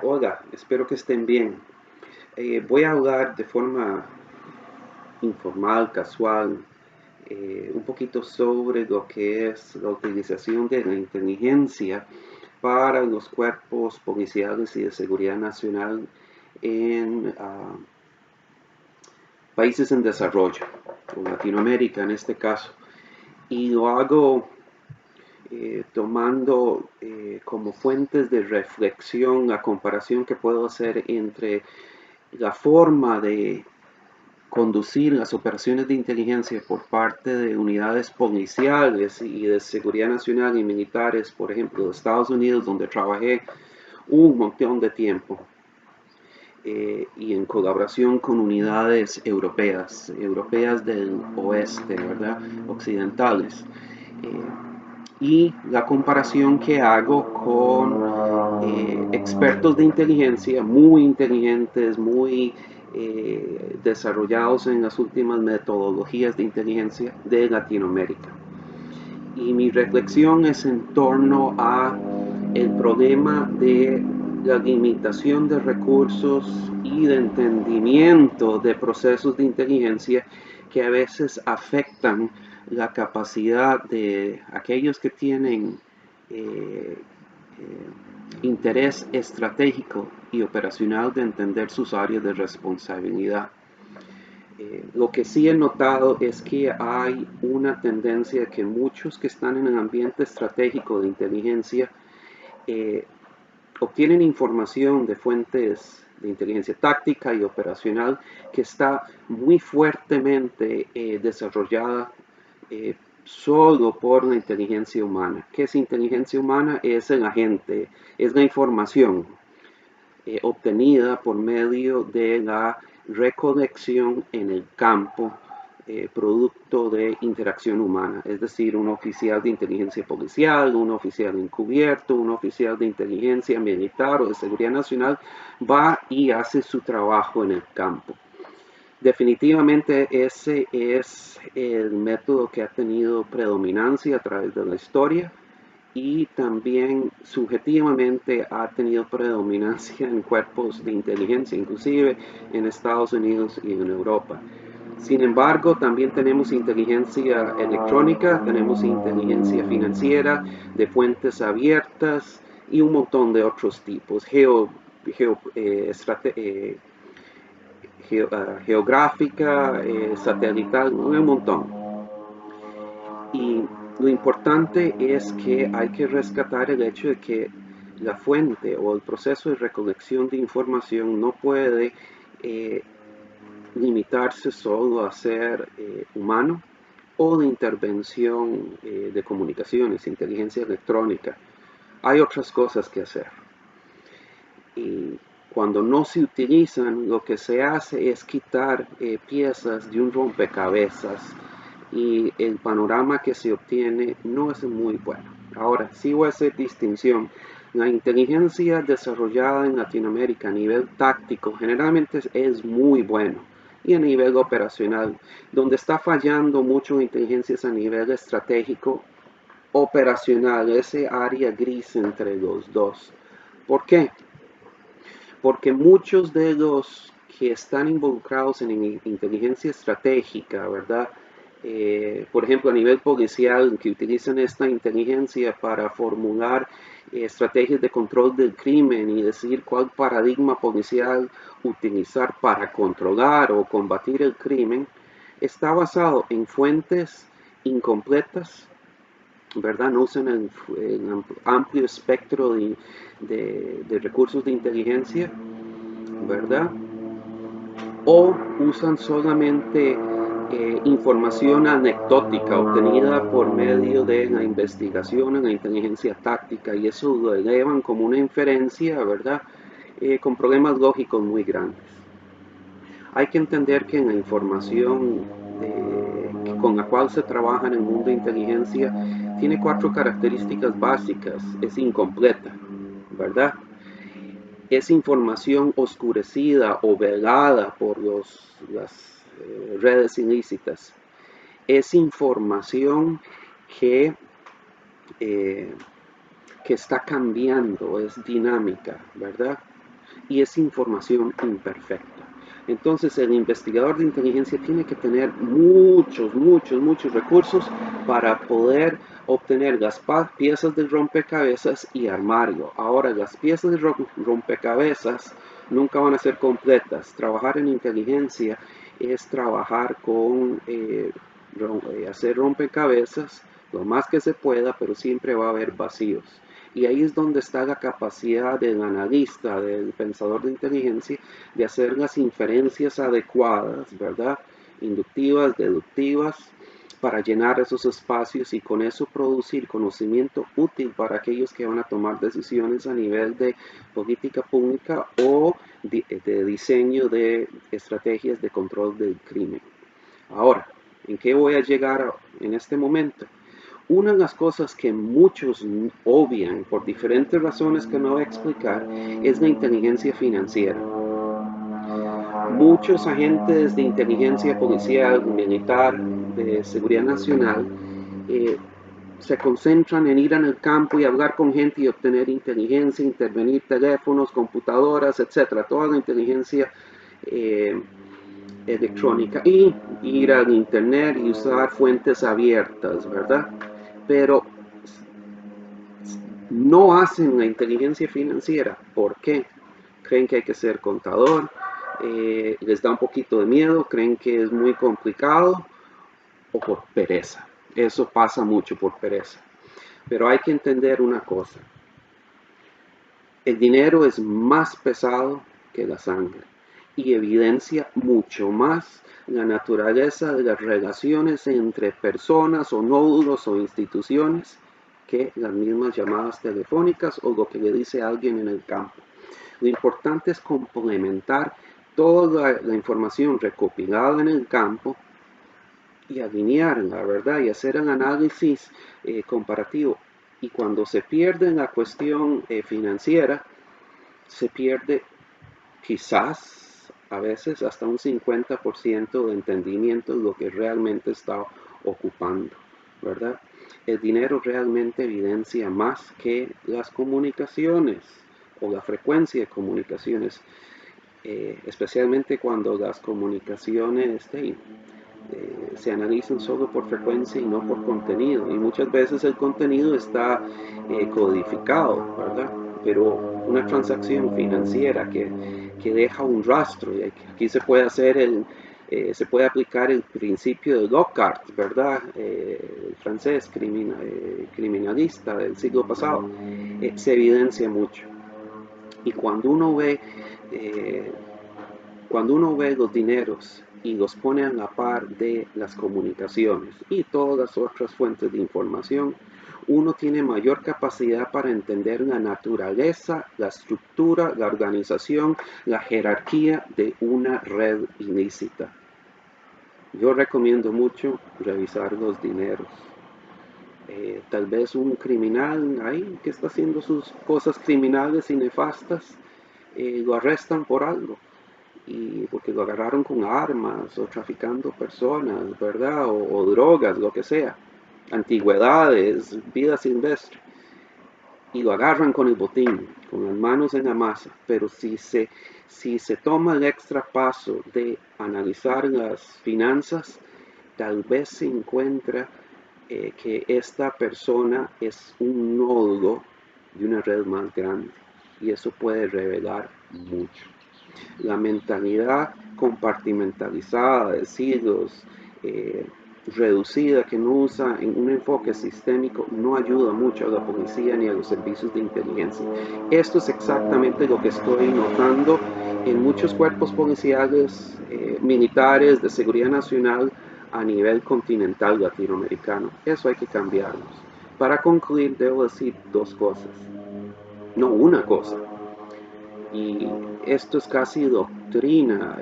Hola, espero que estén bien. Voy a hablar de forma informal, casual, un poquito sobre lo que es la utilización de la inteligencia para los cuerpos policiales y de seguridad nacional en países en desarrollo, o Latinoamérica en este caso. Y lo hago tomando como fuentes de reflexión la comparación que puedo hacer entre la forma de conducir las operaciones de inteligencia por parte de unidades policiales y de seguridad nacional y militares, por ejemplo, de Estados Unidos, donde trabajé un montón de tiempo, y en colaboración con unidades europeas del oeste, ¿verdad? Occidentales. Y la comparación que hago con expertos de inteligencia muy inteligentes, muy desarrollados en las últimas metodologías de inteligencia de Latinoamérica. Y mi reflexión es en torno a el problema de la limitación de recursos y de entendimiento de procesos de inteligencia que a veces afectan la capacidad de aquellos que tienen interés estratégico y operacional de entender sus áreas de responsabilidad. Lo que sí he notado es que hay una tendencia que muchos que están en el ambiente estratégico de inteligencia eh, obtienen información de fuentes de inteligencia táctica y operacional que está muy fuertemente desarrollada solo por la inteligencia humana. ¿Qué es inteligencia humana? Es el agente, es la información obtenida por medio de la recolección en el campo producto de interacción humana, es decir, un oficial de inteligencia policial, un oficial encubierto, un oficial de inteligencia militar o de seguridad nacional va y hace su trabajo en el campo. Definitivamente ese es el método que ha tenido predominancia a través de la historia y también subjetivamente ha tenido predominancia en cuerpos de inteligencia, inclusive en Estados Unidos y en Europa. Sin embargo, también tenemos inteligencia electrónica, tenemos inteligencia financiera, de fuentes abiertas y un montón de otros tipos, geo, geográfica, satelital, un montón. Y lo importante es que hay que rescatar el hecho de que la fuente o el proceso de recolección de información no puede eh, limitarse solo a ser humano o de intervención de comunicaciones, inteligencia electrónica. Hay otras cosas que hacer. Y cuando no se utilizan, lo que se hace es quitar piezas de un rompecabezas y el panorama que se obtiene no es muy bueno. Ahora, sí voy a hacer distinción. La inteligencia desarrollada en Latinoamérica a nivel táctico generalmente es muy bueno y a nivel operacional, donde está fallando mucho inteligencias a nivel estratégico, operacional, ese área gris entre los dos. ¿Por qué? Porque muchos de los que están involucrados en inteligencia estratégica, ¿verdad? Por ejemplo, a nivel policial, que utilizan esta inteligencia para formular estrategias de control del crimen y decir cuál paradigma policial utilizar para controlar o combatir el crimen, está basado en fuentes incompletas, ¿verdad? No usan el amplio espectro de recursos de inteligencia, ¿verdad? O usan solamente información anecdótica obtenida por medio de la investigación en la inteligencia táctica y eso lo elevan como una inferencia, ¿verdad? Con problemas lógicos muy grandes. Hay que entender que en la información con la cual se trabaja en el mundo de inteligencia tiene cuatro características básicas. Es incompleta, ¿verdad? Es información oscurecida o velada por las redes ilícitas. Es información que, eh, que está cambiando, es dinámica, ¿verdad? y es información imperfecta. Entonces el investigador de inteligencia tiene que tener muchos recursos para poder obtener las piezas del rompecabezas y armarlo. Ahora, las piezas del rompecabezas nunca van a ser completas. Trabajar en inteligencia es trabajar con hacer rompecabezas lo más que se pueda, pero siempre va a haber vacíos. Y ahí es donde está la capacidad del analista, del pensador de inteligencia, de hacer las inferencias adecuadas, ¿verdad? Inductivas, deductivas, para llenar esos espacios y con eso producir conocimiento útil para aquellos que van a tomar decisiones a nivel de política pública o de diseño de estrategias de control del crimen. Ahora, ¿en qué voy a llegar en este momento? Una de las cosas que muchos obvian por diferentes razones que no voy a explicar es la inteligencia financiera. Muchos agentes de inteligencia policial, militar, de seguridad nacional, eh, se concentran en ir en el campo y hablar con gente y obtener inteligencia, intervenir teléfonos, computadoras, etcétera, toda la inteligencia electrónica y ir al internet y usar fuentes abiertas, ¿verdad? Pero no hacen la inteligencia financiera. ¿Por qué? Creen que hay que ser contador, les da un poquito de miedo, creen que es muy complicado o por pereza. Eso pasa mucho por pereza. Pero hay que entender una cosa. El dinero es más pesado que la sangre y evidencia mucho más la naturaleza de las relaciones entre personas o nódulos o instituciones que las mismas llamadas telefónicas o lo que le dice alguien en el campo. Lo importante es complementar toda la información recopilada en el campo y alinearla, ¿verdad? Y hacer el análisis comparativo. Y cuando se pierde en la cuestión financiera, se pierde quizás a veces hasta un 50% de entendimiento de lo que realmente está ocupando, ¿verdad? El dinero realmente evidencia más que las comunicaciones o la frecuencia de comunicaciones, especialmente cuando las comunicaciones se analizan solo por frecuencia y no por contenido. Y muchas veces el contenido está codificado, ¿verdad? Pero una transacción financiera que deja un rastro, y aquí se puede hacer se puede aplicar el principio de Lockhart, ¿verdad? El francés criminalista del siglo pasado, se evidencia mucho. Y cuando uno ve los dineros y los pone a la par de las comunicaciones y todas las otras fuentes de información, uno tiene mayor capacidad para entender la naturaleza, la estructura, la organización, la jerarquía de una red ilícita. Yo recomiendo mucho revisar los dineros. Tal vez un criminal ahí que está haciendo sus cosas criminales y nefastas, lo arrestan por algo y porque lo agarraron con armas o traficando personas, ¿verdad? O drogas, lo que sea, antigüedades, vida silvestre, y lo agarran con el botín, con las manos en la masa, pero si se toma el extra paso de analizar las finanzas, tal vez se encuentra que esta persona es un nódulo de una red más grande y eso puede revelar mucho. La mentalidad compartimentalizada de siglos, reducida, que no usa en un enfoque sistémico, no ayuda mucho a la policía ni a los servicios de inteligencia. Esto es exactamente lo que estoy notando en muchos cuerpos policiales, militares, de seguridad nacional a nivel continental latinoamericano. Eso hay que cambiarlo. Para concluir, debo decir dos cosas, no una cosa. Y esto es casi doctrina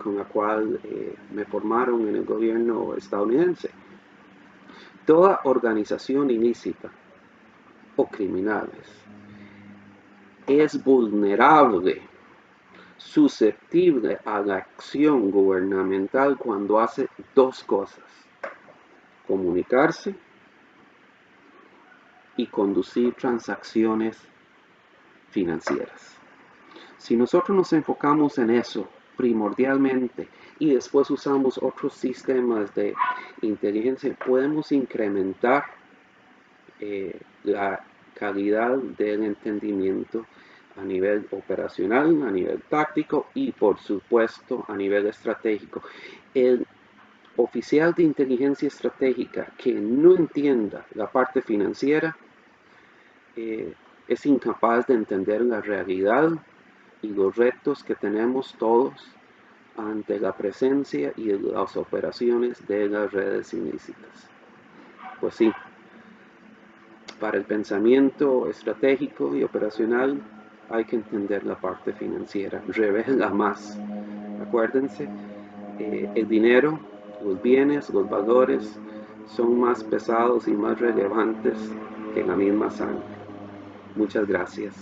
con la cual me formaron en el gobierno estadounidense. Toda organización ilícita o criminales es vulnerable, susceptible a la acción gubernamental cuando hace dos cosas: comunicarse y conducir transacciones financieras. Si nosotros nos enfocamos en eso primordialmente y después usamos otros sistemas de inteligencia, podemos incrementar la calidad del entendimiento a nivel operacional, a nivel táctico y por supuesto a nivel estratégico. El oficial de inteligencia estratégica que no entienda la parte financiera es incapaz de entender la realidad y los retos que tenemos todos ante la presencia y las operaciones de las redes ilícitas. Pues sí, para el pensamiento estratégico y operacional hay que entender la parte financiera, revela más. Acuérdense, el dinero, los bienes, los valores son más pesados y más relevantes que la misma sangre. Muchas gracias.